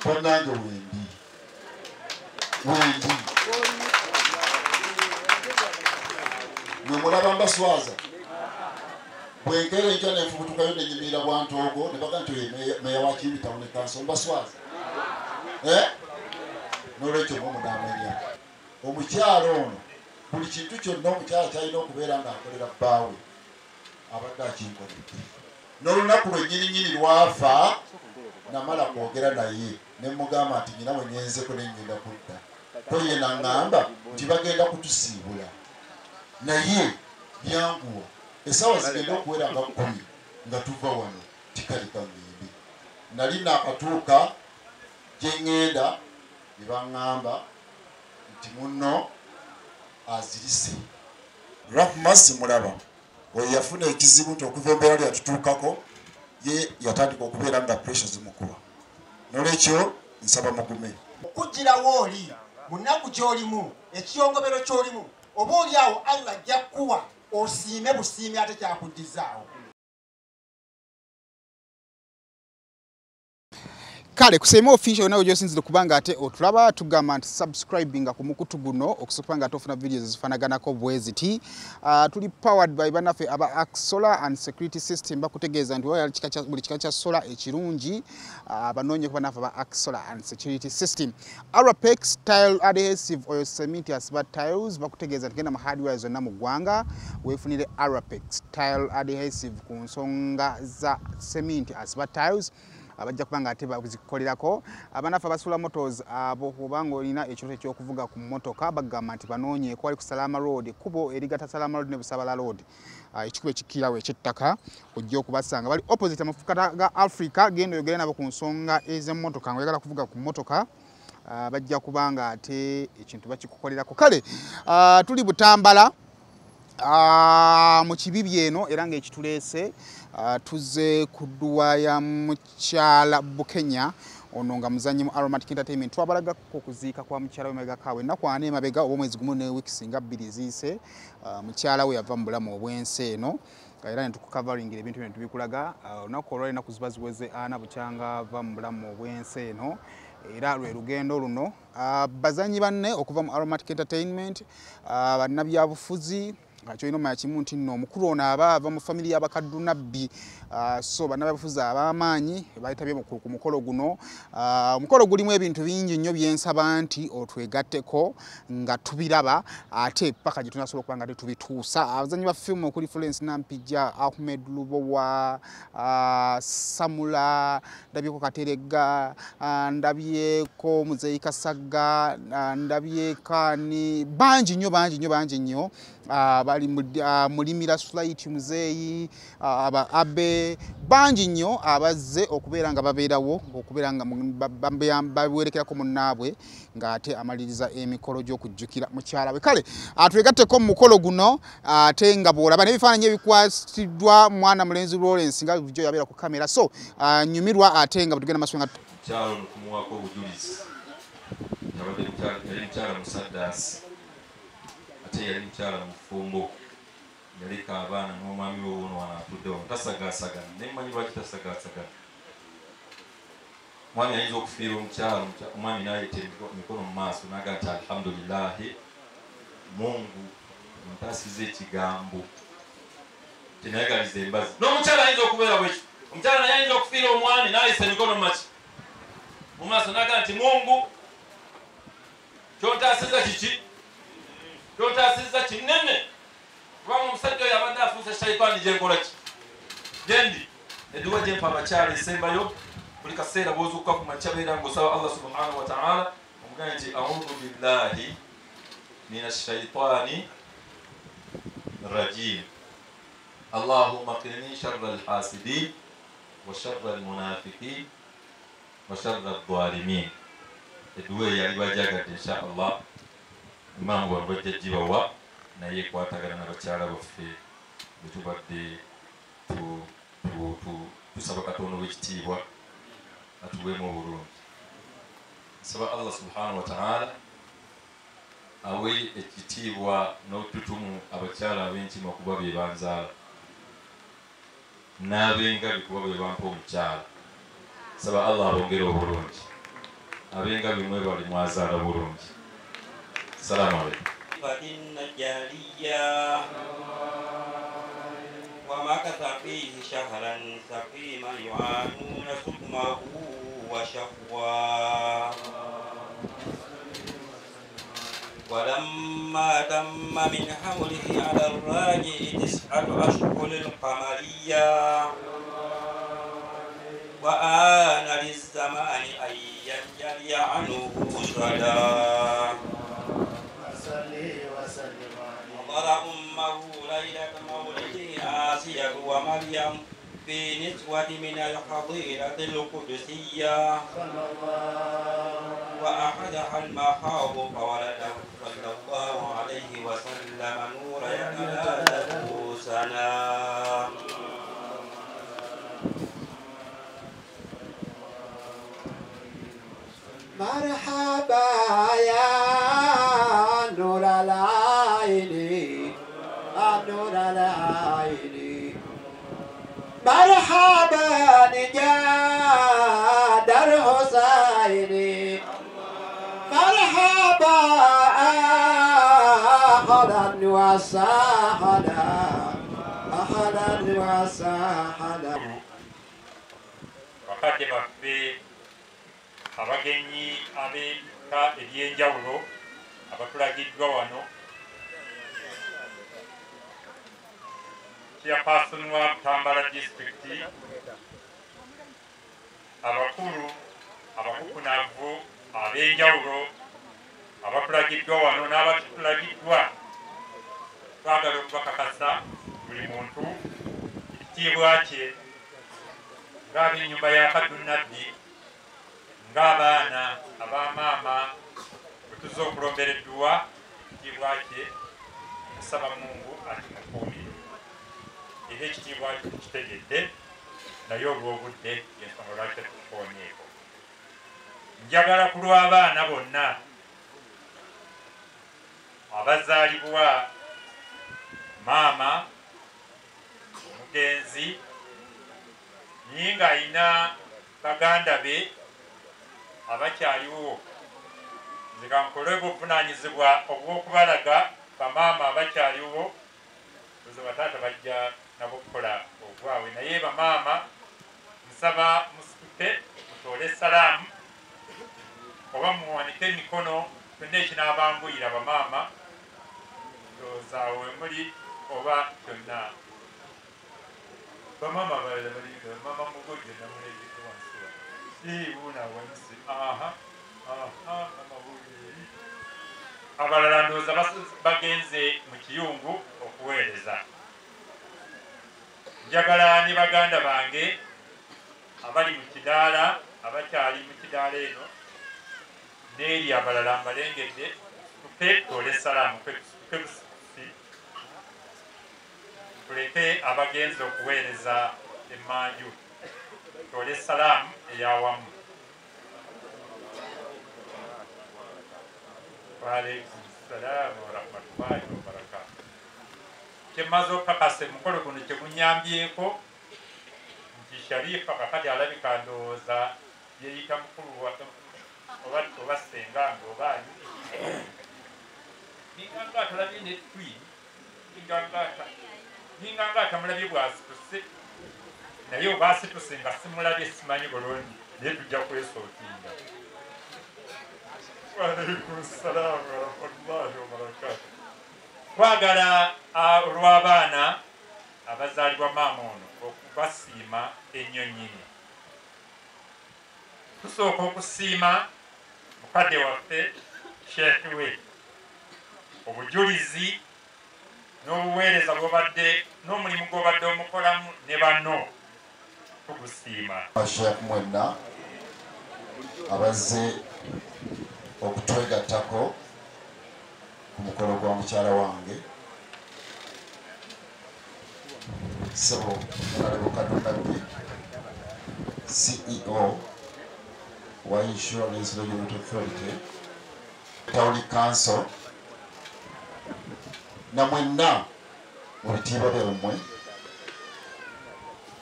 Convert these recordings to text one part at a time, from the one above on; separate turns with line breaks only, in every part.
bannange wendi mwe mulaba mbaswaza bwengera enkya nenfubutukayo nenyimira bwantogo ne baga nti meya wa Kibi Town Council mbaswaza n'olwekyo mumudamanya omukyalo ono buli kintu kyonna omukyala kyalina okubeera ng'akolera bbaawe abadde akinkoledde n'olunaku lwennyininyini lwafa namala kwogera naye ne mugamba nti nyina we nyenzeko nenyenda kudda toye naŋŋamba nti bagenda kutusiibula naye byanguwa essaawa zigenda okuwera nga 10 nga tuva wano tikalika ngende nali naakatuuka gye ŋŋenda ne baŋŋamba nti munno azirise Rahmas mulaba oyo yafuna ekizibu nti okuva embeera lyatutuukako ye yatandika okubeera nga pressure zimukuba n'olwekyo nsaba mugume
okugirawo oli mu nnaku gy'olimu ekiyongobero ky'olimu oba oli awo Allah ajja kuwa osiime busiime ate kyakuddizaawo.
Kale kusema official nawe gyosinzire kubanga ate otulaba tugamba nti subscribing ku mukutu guno okusopanga ate ofuna videos zifanaganako bweziti. Tuli powered by banafe aba Arc Solar and Security System bakutegeeza nti buli kika kya solar ekirungi banonye ku banafe aba Arc Solar and Security System. Arapex tile adhesive oil cementous but tiles bakutegeeza nti genda mu hardware zonna mu ggwanga weefunire Arapex tile adhesive ku nsonga za cement as but tiles abajja kubanga ate bazikolerako abanafa basula motors abo kubanga olina ekirooto ekyokuvuga ku motoka bagamba nti banoonye kwali ku Salama Road kubo erigata Salama Road ne Busabala Road ekikubo ekikirawo eky'ettaka ojja okubasanga bali opposite amafuka ga Africa genda oyogere nabo ku nsonga ez'emmotoka nga oyagala kuvuga ku motoka bajja kubanga ate ekintu bakikukolerako kale tuli Butambala mu kibibi eno era ng'ekituleese tuze kudduwa ya mukyala Bukenya ono nga muzannyi mu Aromatic Entertainment twabalaga okuziika kwa mukyala we mabega kaawe ennaku ana emabega oba omwezi gumu ne wiiki nga 2 ziise mukyala we yava mu bulamu obw'ensi eno era ne tukukavaringira ebintu bino tubikulaga olunaku olwali ennaku ziba ziweze ana bukyanga ava mu bulamu obw'ensi eno era lwe lugendo luno bazannyi banne okuva mu Aromatic Entertainment bannabyabufuzi Kyoino maya kimu nti nno omukulu ono aba mu family y'abakadunabbi so bannabyabufuzi ab'amaanyi bayitabye ku mukolo guno omukolo gulimu ebintu bingi nnyo byensaba nti otwegatteko nga tubiraba ate paka gye tunasobola okuba nga tetubituusa abazannyi ba firimu okuli Florence Nampija Ahmed Lubowa Samula ndabyeko Kateregga ndabyeko Muzeyi Kasaga ndabyekani bangi nnyo bali mulimira Slight Muzeyi aba abe bangi nnyo abazze okubeera nga babeerawo okubeera nga bawerekerako munnaabwe ng'ate amaliriza emikolo gy'okujjukira mukyala we kale atwegatteko mu mukolo guno ate nga bw'olaba n'ebifaananyi ebikwasiddwa mwana mulenzi Lawrence nga bulijjo yabeera ku kamera so nyumirwa ate nga butugenda masonga
mukyalo okumuwaako obujulizi yabadde mukyala musaddaasi ate yali mukyala mufumbo yaleka abaana n'omwami we wuno wanaatuddewo tasagaasagana nemmanyi lwaki tasagaasagana omwami ayinza okufiira omukyala omwami n'ayeta emikono mu maaso n'aga nti alhamdulillahi Mungu ntasize ekigambo tenayagaliza embazi n'omukyala ayinza okubeera bwekyo omukyala naye ayinza okufiira omwami n'ayisa emikono mu maaso n'aga nti Mungu kyontaasiza kiki kyontaasiza kinene kubanga omusajja oyo abadde afuusa shayitaani gyenkola ki gendi edduwa gyempa abakyala esembayo buli kaseera bw'ozuukuka ku makya beera ng'osaba Allah subhanahu wa ta'ala omugane nti a'udhu billahi minash shaytaani rajim Allahumma qini sharra al-hasidin wa sharra al-munafiqin wa sharra adh-dhalimin edduwa yali bajagadde insha Allah imamu bajja gibawa naye kwatagana n'abakyala baffe bwe tubadde tusaba Katonda w'ekitiibwa atuweemu obulungi nsaba Allah subhanahu wa ta'ala awe ekitiibwa n'otutumu abakyala ab'enkima kuba be banzaala n'ab'engabi kuba be bampa omukyala nsaba Allah abongere obulungi abenga bimwe bali mwazaala bulungi. Salaamu alaikum.
فإن جاريا ومكث فيه شهرا سقيما يعانون سقمه وشقوا ولما تم من حوله على الراجع 9 أشهر القمرية وآن للزمان أن ينجلي عنه صدى أمر أمه ليلة مولده آسيا ومريم في نسوة من الحضيرة القدسية وأحدها المخاض فولده صلى الله عليه وسلم نور يتلاله سنا
مرحبا يا نور العين نور العين مرحبا نجاد الحسين مرحبا أهلا وسهلا أهلا وسهلا
bakadde baffe abagenyi ab'ebika eby'enjawulo abatulagiddwa wano chairperson wa Butambala district abakulu abakukunavu ab'enjawulo abatulagiddwa wano n'abatulagiddwa twagala okubakakasa buli muntu ekitiibwa kye ng'ab'ennyumba ya Kadunabbi ng'abaana abamaama bwe tuzza okulombereddwa ekitiibwa kye tusaba Mungu atimukuumire era ekitiibwa kye tukitegedde naye olw'obudde ensonga lwaki tetukoonyeeko. Njagala ku lw'abaana bonna abazaalibwa maama omugenzi naye ng'alina baganda be abakyaliwo, nze kankole obuvunaanyizibwa obw'okubalaga bamaama abakyaliwo, ozo bataata bajja nabo okukola obwabwe, naye bamaama nsaba musituke mutoole salaamu oba muwanike emikono kyonna ekinaabanguyira bamaama ndowooza we muli oba kyonna. Bamama balala balinga mama mugojo namuleeteko wansi wa buuna wansi mama buuli abalala ndowooza bagenze mu kiyungu okuweereza. Njagala ne baganda bange abali mu kidaala abakyali mu kidaala eno n'eri abalala mbalengedde tuke tutoole salaamu tuleke abagenzi okuweereza emmanju tutoole salaamu ey'awamu. Waalaikum salaamu warahmatullahi wabarakatuh. Kyemmaze okukakasa emukolo guno kye gunyambyeko nti Sharifa kakati alabika ndowooza yeeyita mukulu oba sengange obaani ninganga atalabye netwi ninganga atamulabye bwasituse naye oba asituse nga simulabye simanyi bulungi naye tujja kwesootinga. Waalaikum salaamu warahmatullahi wabarakatuh. Twagala olw'abaana abazaalibwa maama ono okubasiima ennyo nnyini. Tusooka okusiima mukadde waffe sheekhi we obujulizi n'obuweereza bw'obadde n'omulimu gw'obadde omukolamu ne banno tugusiima.
Sheekh mwenna abazze okutwegattako ku mukolo gwa mukyala wange Sebo Honorable Kadunabbi, CEO wa Insurance Regulatory Authority, County Council, na mwenna mu bitiibwa byammwe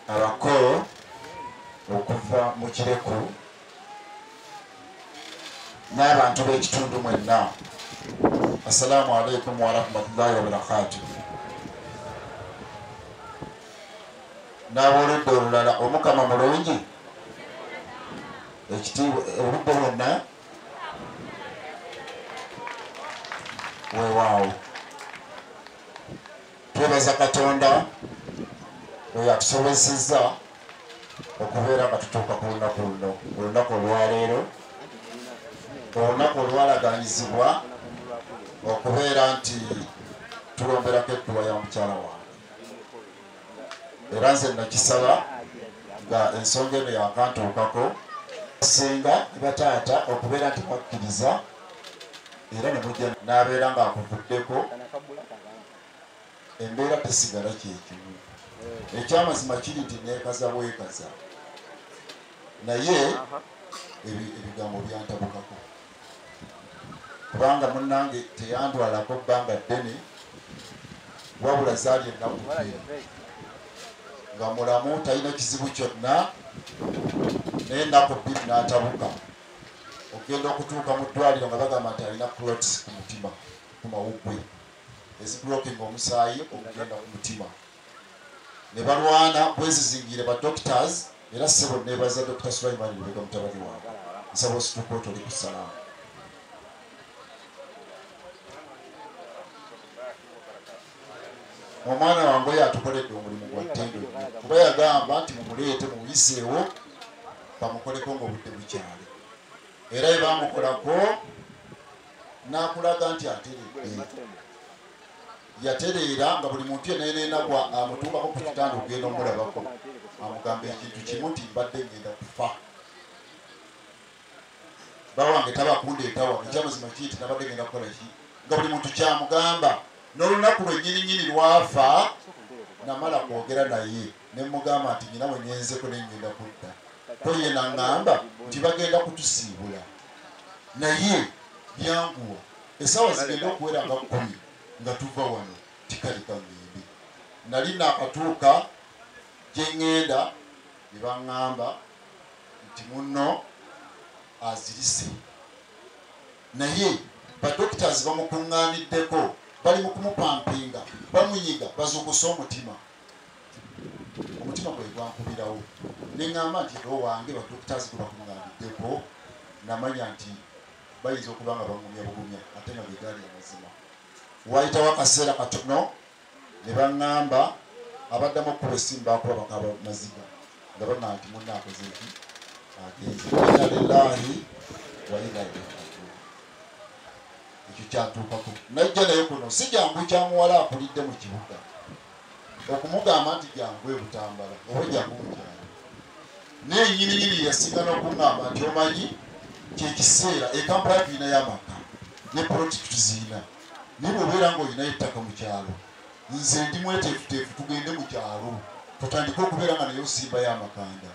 abakolo okuva mu Kireku n'abantu b'ekitundu mwenna. Assalamu alaikum wa rahmatullahi wa barakatuh. N'aboludde olulala omukama mulungi ekitiibwa obudde bwonna weewaawo. Twebaza Katonda oyo atusobozesezza okubeera nga tutuuka ku lunaku luno, olunaku olwaleero, olunaku olwalaganyizibwa okubeera nti tulomberako edduwa ya mukyala wange. Era nze nakisaba nga ensonga eno yakantuukako singa ne bataata okubeera nti mwakkiriza era ne mujja n'abeera ng'akuvuddeko, embeera tesigala kyekimu. Ekyamazima kiri nti neekaza bwekaza, naye ebigambo byantabukako kubanga munnange teyandwalako bbanga ddene, wabula zaali ennaku bbiri nga mulamu talina kizibu kyonna, naye ennaku bbiri n'atabuka. Ogenda okutuuka mu ddwaliro nga bagamba nti alina clots ku mutima, ku mawuggwe eziblokinga omusaayi okugenda ku mutima. Ne balwana bwezizingire ba doctors, era ssebo neebaza Dr. Sulaiman Lubega mutabani wange, nsaba osituka otoli ku salaamu. Omwana wange oyo atukoledde omulimu gwa ttendo nnyo, kuba yagamba nti mumuleete muyiseewo bamukoleko ng'obudde bukyali. Era bwe bamukolako n'akulaga nti ateredde. Yatereera nga buli muntu yeneenagwa amutuukako ku kitanda okugenda omulabako, amugamba ekintu kimu nti mbadde ngenda kufa. Bawange tabakundeetawa, ekyamazima kiri nti nabadde ngenda kukola ki, nga buli muntu kyamugamba. N'olunaku lwennyininyini lwafa namala kwogera naye ne mugamba nti nyina bwe nyenzeko ne ngenda kudda. Ko ye naŋŋamba nti bagenda kutusiibula, naye byanguwa essaawa zigenda okuwera nga 10 nga tuva wano tikaleka ngende. Nali naakatuuka gye ŋŋenda ne baŋŋamba nti munno azirise, naye badokitazi bamukuŋŋaaniddeko, bali mu kumupampinga, bamunyiga bazuguse omutima. Omutima gwe gwankubirawo ne ŋŋamba nti ero wange badokitazi gwe bakuŋŋaaniddeko namanya nti bayinza okuba nga bangumya bugumya ate nga begaali amazima. Wayitawo akaseera katono ne baŋŋamba abaddamu okuba essimu baakuba bakaba maziga nga baŋŋamba nti munna akoze eki agenze. Inna lillahi wa inna ilaihi raaji'uun. Ekyo kyatuukako. Najja naye kuno si jangu kya muwala akulidde mu kibuga okumugamba nti jangu ebutambala oba jangu mukyalo. Naye nnyininyini yasinga n'okuŋŋamba nti omanyi kyekiseera ekampala tulinayo amaka ne projekiti zirina, naye bw'obeera ng'olinayo ettaka mu kyalo, nze ndi mweteefuteefu tugende mu kyalo tutandike okubeera nga naye osimbayo amakanda.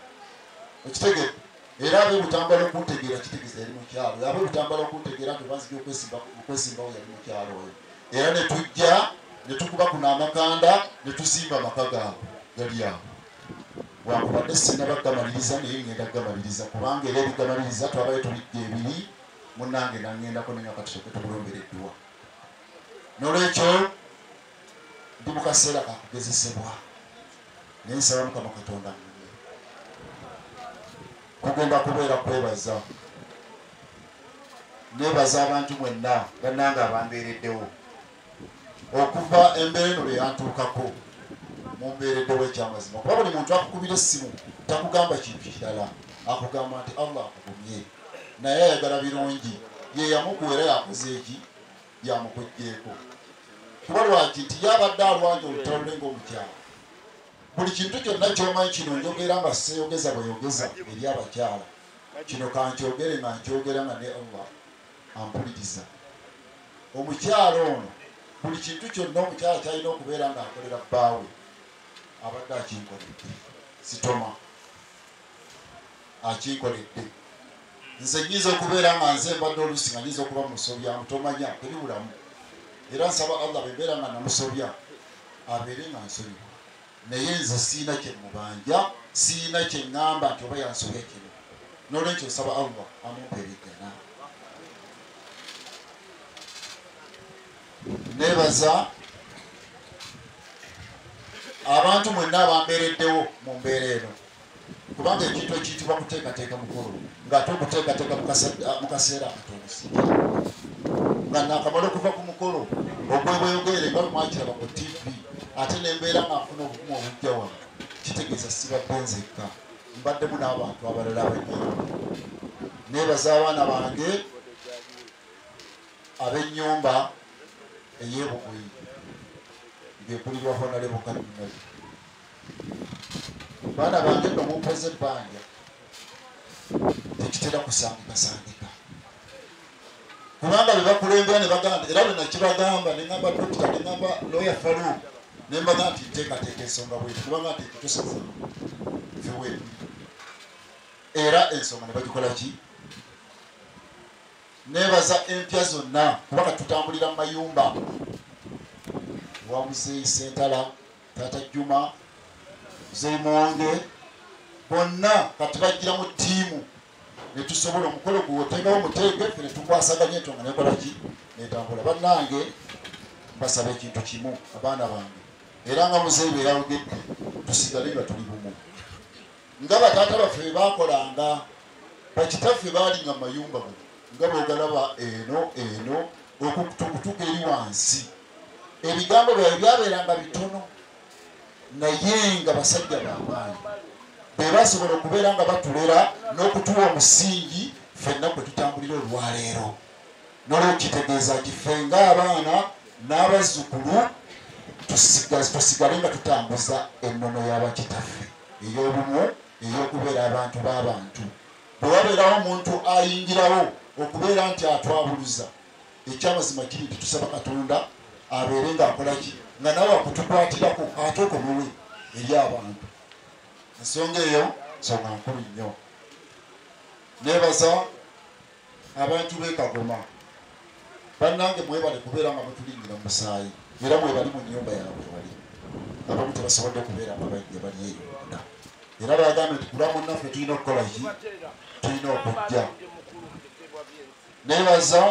Okitegedde? Era ab'ebutambala okuntegeera kitegeeza yali mu kyalo, ab'ebutambala okuntegeera nti obanzija okwesimbawo yali mu kyalo oyo. Era ne tujja ne tukuba kuno amakanda ne tuzimba amaka gaabwe gali awo. Wankubadde sinabagamaliriza naye ngenda kugamaliriza kubanga era ebigamaliriza twabayo tubidde ebiri munnange naŋŋendako ne nga katusoke tumulombera edduwa. N'olwekyo ndi mu kaseera kakugezesebwa naye nsaba Mukama Katonda mmunye. Kugenda kubeera kwebaza, neebaza abantu mwenna bannange abambeereddewo okuva embeera eno lwe yantuukako mumbeereddewo ekyamazima. Kuba buli muntu akukubira essimu takugamba kintu kirala, akugamba nti Allah akugumye, naye ayagala birungi, ye yamukuwera yakoze eki byamukugjeeko. Kuba lwaki nti yabadde alwanja olutalo lwe ng'omukyala. Buli kintu kyonna ky'omanyi kino njogera nga seyogeza bweyogeza eri abakyala, kino kankyogere nga nkyogera nga ne Allah ampuliriza. Omukyala ono buli kintu kyonna omukyala kyalina okubeera ng'akolera bbaawe abadde akinkoledde, sitoma akinkoledde. Nze nnyinza okubeera nga nze mbadde oluusi nga nnyinza okuba musobya mutomanya tebibulamu, era nsaba Allah bembeera nga namusobya abeere nga nsonyiwa, naye nze siina kye mubanja, siina kye ŋŋamba nti oba yansobya kino. N'olwekyo nsaba Allah amumpeereggana nebaza abantu mwenna abambeereddewo mu mbeera eno kubanga ekintu ekiyitibwa kuteekateeka mukolo ng'ate okuteekateeka mu kaseera akatonosi nga nakamala okuva ku mukolo ogwebweyogere nga lumwakiraba ku tivi ate nembeera nga nfuna obukumu obujja wano kitegeeza sibadde nzekka mbaddemu n'abantu abalala ab'ennyumba nebaza abaana bange ab'ennyumba ey'ebugoyi ng'ekulirwa honalebo kadinali baana bange nno mumpoze ebbanja tekitera kusangikasangika kubanga bebakulembera ne bagamba era bwenakibagamba neŋamba dokita neŋamba loya falu nembaga nti nteekateeka ensonga bweti kubanga nti tusaza feweetu era ensonga ne bagikola ki nebaza empya zonna kubanga tutambulira mu mayumba wa muzeeyi Sentala Tata Juma Zeimonge bonna kati bajjira mu ttiimu ne tusobola omukolo gwotengawo muteeke ffe ne tukwasaganya entonga nekola ki netambula bannange mbasaba ekintu kimu abaana bange era nga muzeeyi bwe yayogedde tusigale nga tuli bumu nga bataata baffe bwe bakolanga bakitaffe baalinga mu mayumba gano nga bwegalaba eno okutuuka eri wansi ebigambo byabwe byabeeranga bitono naye nga basajja bamaanyi be basobola okubeera nga batulera n'okutuwa omusingi ffenna kwe tutambulira olwaleero n'olwekitegeeza nti ffe ng'abaana n'abazzukulu tusigale nga tutambuza ennono y'abakitaffe ey'obumu ey'okubeera abantu b'abantu bwe wabeerawo omuntu ayingirawo okubeera nti atwabuluza ekyamazima kiri nti tusaba Katonda abeere ng'akola ki nga nawe akutukwatirako ate okomewe eri abantu ensonga eyo nsonga nkulu nnyo nebaza abantu b'ekagoma bannange mwebale kubeera nga mutulingira mu musaayi era mwebali mu nnyumba yaabwe wali abamu tebasobodde kubeera nga bajja bali eyo munda era bagambe nti kulwa munnaffe tulina okukola ki tulina okujja nebaza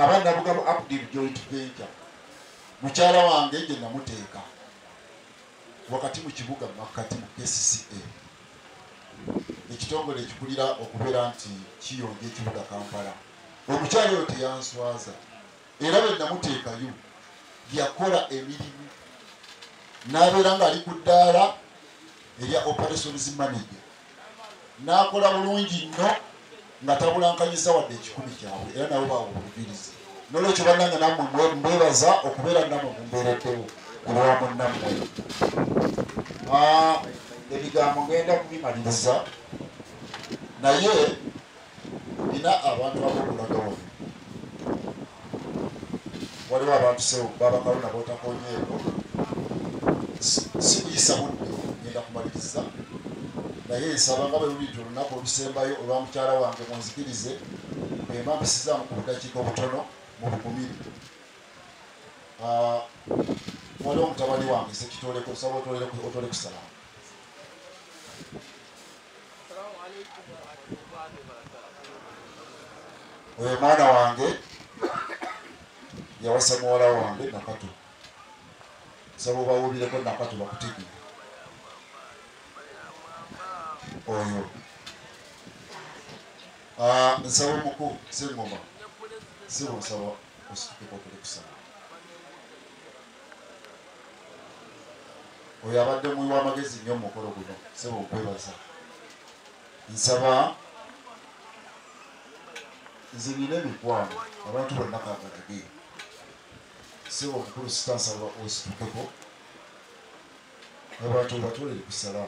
abannabugabo Abdul Joint Venture mukyala wange gye namuteeka wakati mu kibuga makkati mu KCCA ekitongole ekikulira okubeera nti kiyonja ekibuga Kampala omukyala oyo teyanswaza era bwe namuteekayo yakola emirimu n'abeera ng'ali ku ddaala erya operations manager n'akola bulungi nnyo nga tabulankanyiza wadde ekikumi kyabwe era nabo baawe obulugirizi n'olwekyo bannange nammwe mbebaza okubeera nammwe mumbeereddewo kulwa munnammwe ebigambo ngenda kubimaliriza naye nina abantu ab'okulaga wano waliwo abantu sewo babakaluna bootakonyeeko sikuyisa budde ngenda kumaliriza naye nsaba nga bwe luli nti olunaku olusembayo olwa mukyala wange munzikirize bwemba mbisizaamu ku budakiika obutono mu bukumiri waliwo mutabani wange sekitoleko nsaba otole kusalamu oyo mwana wange yawasa muwala wange Nakato nsaba obawulireko Nakato bakutegere oyo nsaba omuku Sengoma sibo nsaba osituke otole kusalamu oyo abadde muwi w'amagezi nnyo mukolo guno sebo okwebaza nsaba nze nina emikwano abantu bonna kabalage sebo omukulu sitansaba ositukeko abantu batolere kusala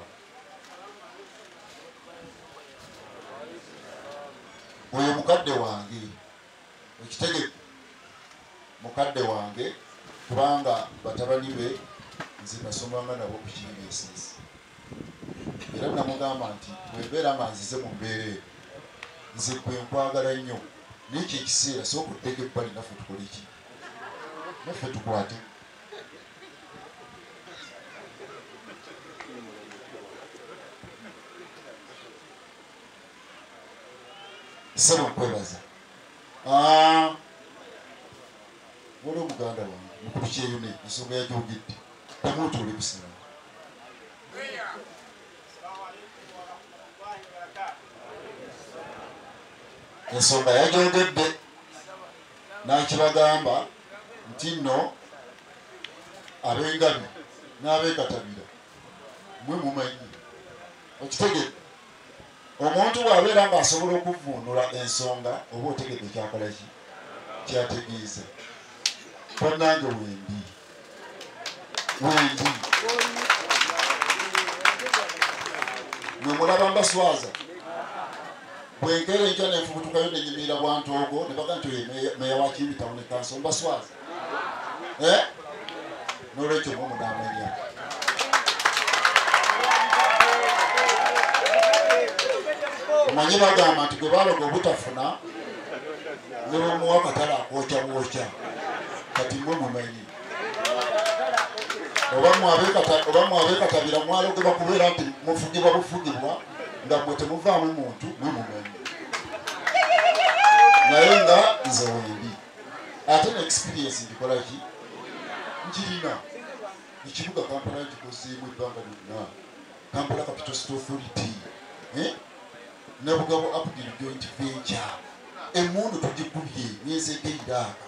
oyo mukadde wange ekitege mukadde wange kubanga batabani be nze nasomanga nabo ku KBSS era namugamba nti bwembeera nga nzize mu mbeera eyo nze kwe nkwagala nnyo n'ekyo ekiseera sookutteka ebbali naffe tukole ki naffe tukwate sebo nkwebaza waliwo muganda wange mukulu kyeyune ensonga yajogedde tamutuule kusira ensonga yajogedde nakibagamba nti nno ab'engabi n'abeekatabira mwe mumanyi okitegedde omuntu bw'abeera ng'asobola okuvvuunula ensonga oba otegedde kyakola ki kyategeeza bannange wendi mwe mulaba mbaswaza bwenkeera enkya nenfubutukayo nenyimirira bwantoogo ne baga nti meya wa Kiibi Town Council mbaswaza n'olwekyo mwe munaamanya omanyi bagamba nti gwe baloga obutafuna ne bamuwa akatale akwokya bwokya kati mwe mumanyi oba mwabeekatabira mwalogeba kubeera nti mufugibwa bufugibwa nga mwe temuvaamu muntu mwe mumanyi naye nga nze wendi ate ne experience ngikola ki nkirina ekibuga Kampala nkikozeemu ebbanga lyonna Kampala Capital City Authority ne Bugabo Upgrade Joint Venture emundu tugikubye myezi egeiraaka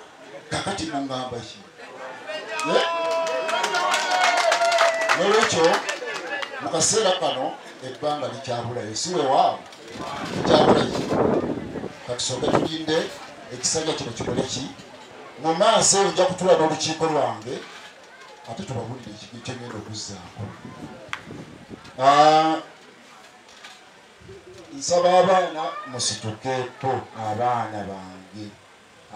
kakati muŋŋamba ki n'olwekyo mu kaseera kano ebbanga likyabulayo si weewaawo likyabulayo katusooke tulinde ekisanja kino kikole ki mu maaso ojja kutula n'olukiiko lwange ate tubabulire ekigo kyengenda okuzzaako nsaba abaana musitukeeko abaana bange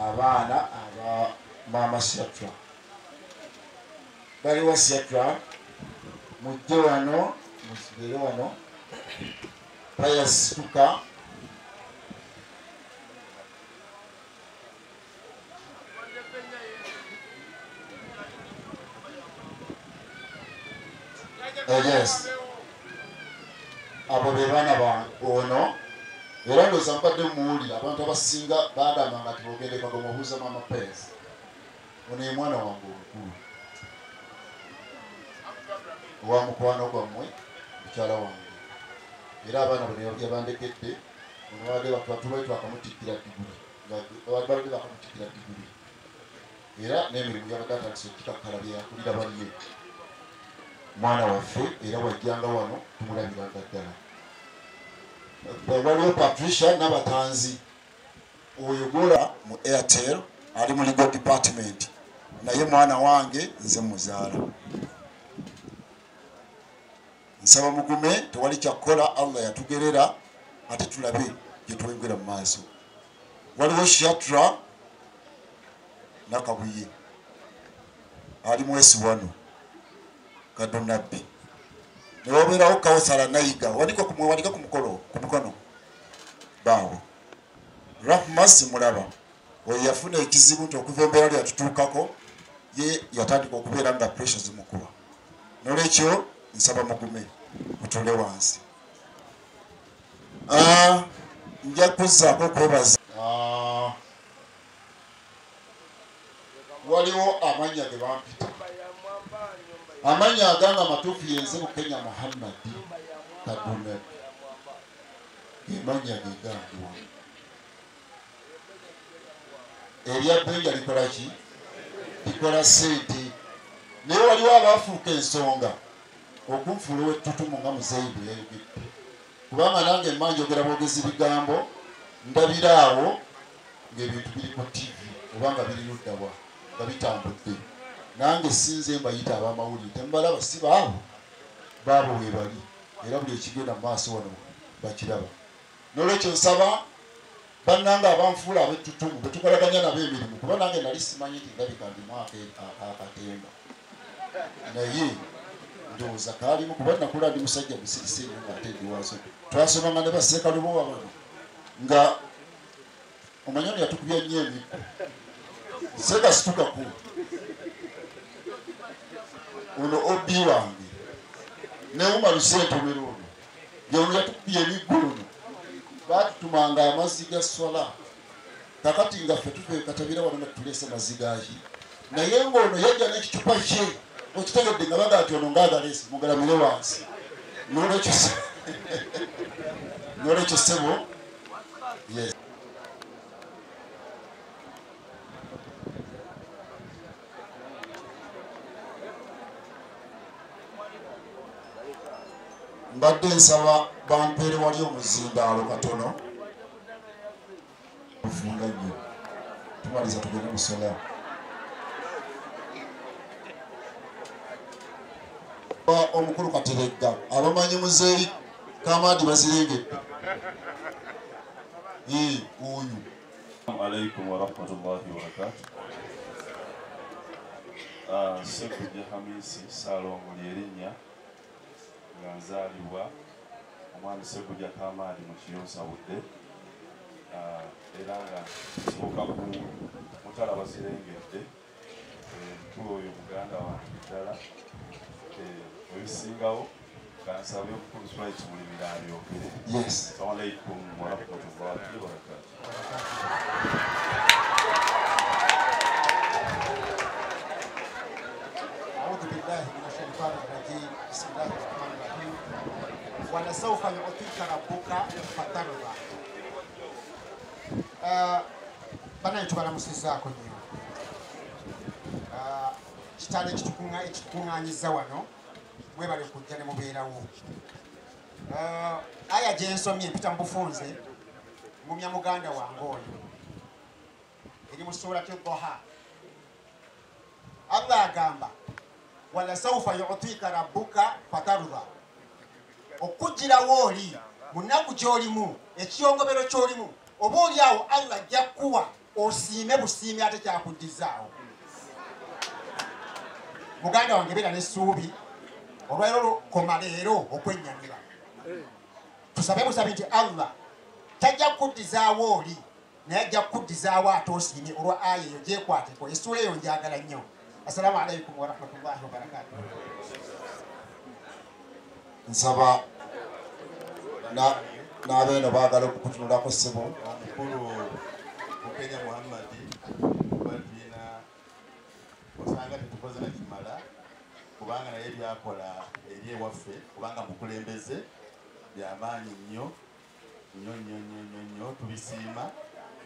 abaana aba Maama Siatra baliwa Siatra mujje wano musigere wano bayasituka yes abo be baana ba ono era ndoza mbadde muwulira abantu abasinga bagamba nti bogende Kagoma obuuza Maama Pesa ono ye mwana wange omukulu owa mukwano gwammwe mukyala wange era abaana bano yabandekedde onobadde batubadde bakamutikkira diguli babadde bakamutikkira diguli era n'emirimu yabadde atandise okikakkala bye yakulira banne mwana waffe era wajjanga wano tumulabiranga ddala waliwo Patricia n'abatanzi oyo gola mu Airtel ali mu legal department naye mwana wange nze muzaala nsaba mugume tewali kyakukola Allah yatugerera ate tulabe gye twengera mu maaso waliwo Siatra Nakabuye ali mwesi wano kadonabbi ne wabeerawo Kawusala Nayiga wanika ku mukono baawo Rahmas mulaba oyo yafuna ekizibu nti okuva embeera lyatutuukako ye yatandika okubeera nga pressure zimukuba n'olwekyo nsaba mugume mutule wansi nja kuzzaako okwebaza waliwo amanya ge bampita amanya aganga amatuufu yenze Bukenya Muhammadi Kaduna gemanya gegangiwa erya Benja likola ki likola sente naye waliwo abaafuuka ensonga okunfuula owettutumu nga Muzeibu yayogedde kubanga nange mma njogera bwogezi bigambo ndabiraawo ng'ebintu biri ku TV oba nga biri luddawa nga bitambudde nange sinze mbayita abamawulire temubalaba si baabo baabo we bali era buli ekigenda mu maaso wano bakiraba n'olwekyo nsaba bannange abanfuula ab'ettutumu betukolaganya nabo emirimu kuba nange nali simanyi nti ndabika ndimu akatemba naye ndowooza kaalimu kuba nakula ndi musajja musirise nnyo ng'ate ndiwazo twasomanga ne baseekalubowa bano nga omanyoni yatukubya nnyo emikko segasitukaku ono obi wange neuma lusentomero ono yono yatukubya emiggo ono batutumanga amazzi ga swala kakati nga ffe tufe katabira wano nga tutuleese mazzi gaki naye ng'ono yajja n'ekicupa kye okitegedde nga baga ati ono ngaagalesi mugalamire wansi n'olwekyo ssebo yes mbadde nsaba bampeere wali omuzindaalo katono bufunga nnyo tumaliza tugende musola omukulu Kateregga abamanyi muzeeri Kamadi bazirengedde oyo
alaikum warahmatullahi wabarakatuh. Sekujja Hamisi Salongo lyerinnya nga nzaalibwa omwami Sekujja Kamadi mu Kiyonsa Budde era nga kibuka ku mutala bazirengedde mukulu oyo muganda wange ddala ebisingawo kansabe omukulu Swahili Mulimira abyogere. Assalamu alaikum warahmatullahi wabarakatuh.
أعوذ بالله من الشيطان الرجيم بسم الله الرحمن الرحيم ولسوف يعطيك ربك فترضى bana tubalamusizaako nnyo kitalo ekitukuŋŋaanyiza wano mwebale kujja ne mubeerawo aya gye nsomye empita mu bufunze ngumya muganda wange oyo eri mu surati Duha. Allah agamba walasawfa yu'tika rabbuka fatarda, okujjirawo oli mu nnaku gy'olimu ekiyongobero ky'olimu oba oli awo Allah ajja kuwa osiime busiime ate kyakuddizaawo. Muganda wange beera n'essuubi olwaleero koma leero okwennyamira tusabe busabe nti Allah tajja kuddizaawo oli naye ajja kuddizaawo ate osiime olwa aya eyo gyekwateko essuula eyo njagala nnyo. Assalamu alaikum warahmatullahi wabarakatuh.
nsaba n'abeeno baagala okukutunulako ssebo
omukulu Bukenya Muhammadi badina osanga tetukoze nakimala kubanga naye byakola eri ewaffe kubanga mukulembeze byamaanyi nnyo tubisiima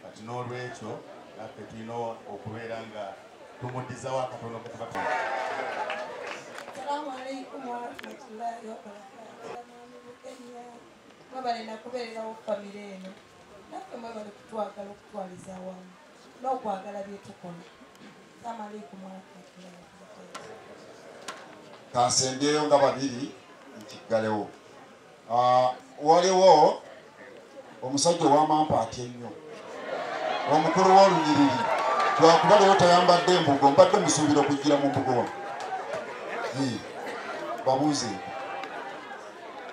kati n'olwekyo naffe tulina okubeera nga tumuddizawo akatono ketuba.
Assalamu alaikum warahmatullahi wabarakatuh. Mwebale nakubeererawo famire eno naffe mwebale kutwagala okutwaliza awamu n'okwagala byetukola. Assalamu alaikum warahmatullahi wabarakatuh.
Kansembyeyo nga babiri nkiggalewo. Waliwo omusajja ow'amampa atya ennyo omukulu w'olunyiriri lwakuba leero tayambadde embugo mbadde musuubira okujjira mu mbugo wano babuuze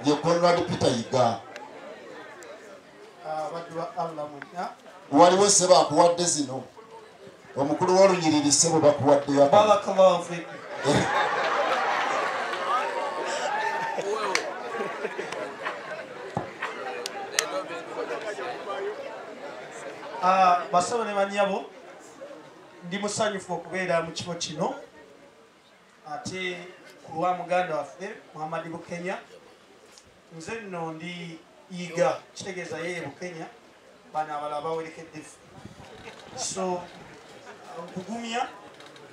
ye Conrad Peter Yiga. Waliwo ssebo akuwadde zino omukulu w'olunyiriri ssebo bakuwaddeyo.
Basaba ne banyabo ndi musanyufu okubeera mu kifo kino ate ku lwa muganda waffe Muhammad Bukenya. Nze nno ndi Yiga kitegeeza yeye Bukenya bana abalala bawerekedde ffe so nkugumya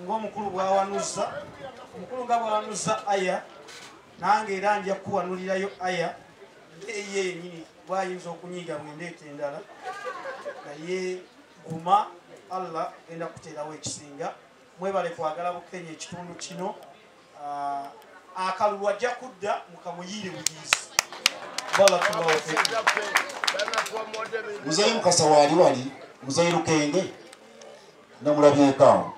ng'omukulu bw'awanuza omukulu nga bw'awanuza aya nange era nja kuwanulirayo aya ye yennyini bw'ayinza okunyiga bwendeeta endala naye guma Allah enda kuteerawo ekisinga. Mwebale kwagala Bukenya ekitundu kino akalulu ajja kudda mukamuyiire bugiizi.
Muzeyi Mukasa wali Muzeyi Lukenge namulabyeko awo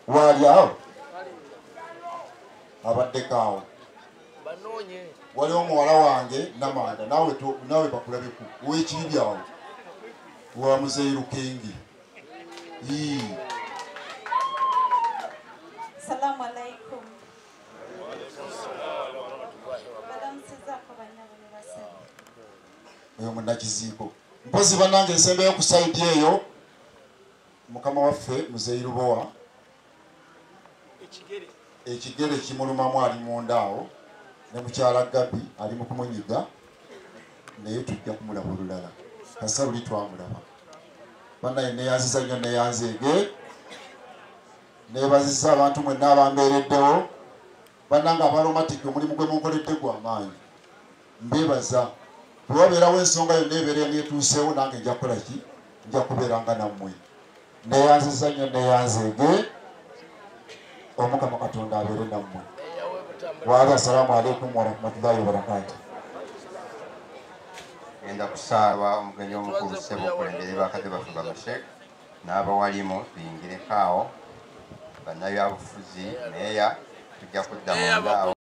waali awo abaddeko awo. Waliwo omuwala wange Namanda naawe bakulabeku ow'ekibi byawe wa Muzeyi Lukenge.
Assalamu alaikum. Balamusizaako banyabo ne basaba.
Oyo munnakiziiko mpozi bannange ensembeyo ku sayidi eyo Mukama maama waffe Muzeirubowa ekigere kimulumamu ali munda awo ne mukyala Gabi ali mu kumunyiga naye tujja kumulaba olulala kasa luli twamulaba bannaye neyanziza nnyo neyanzeege nebazisa abantu mwenna abambeereddewo bannanga abalomatiki omulimu gwe munkoledde gwa maanyi mbebaza bwewabeerawo ensonga yonna ebeera netuuseewo nange nja kukola ki nja kubeeranga nammwe neyanziza nnyo neyanzeege omukama katonda abeere nammwe waaga assalaamu alaikum warahmatullahi wabarakatu
genda kusaaba omugenyi omukulu ssebo okulembere bakadde baffe bamashek n'abawalimu tuyingireko awo bannabyabufuzi meeya tujja kudda munda awo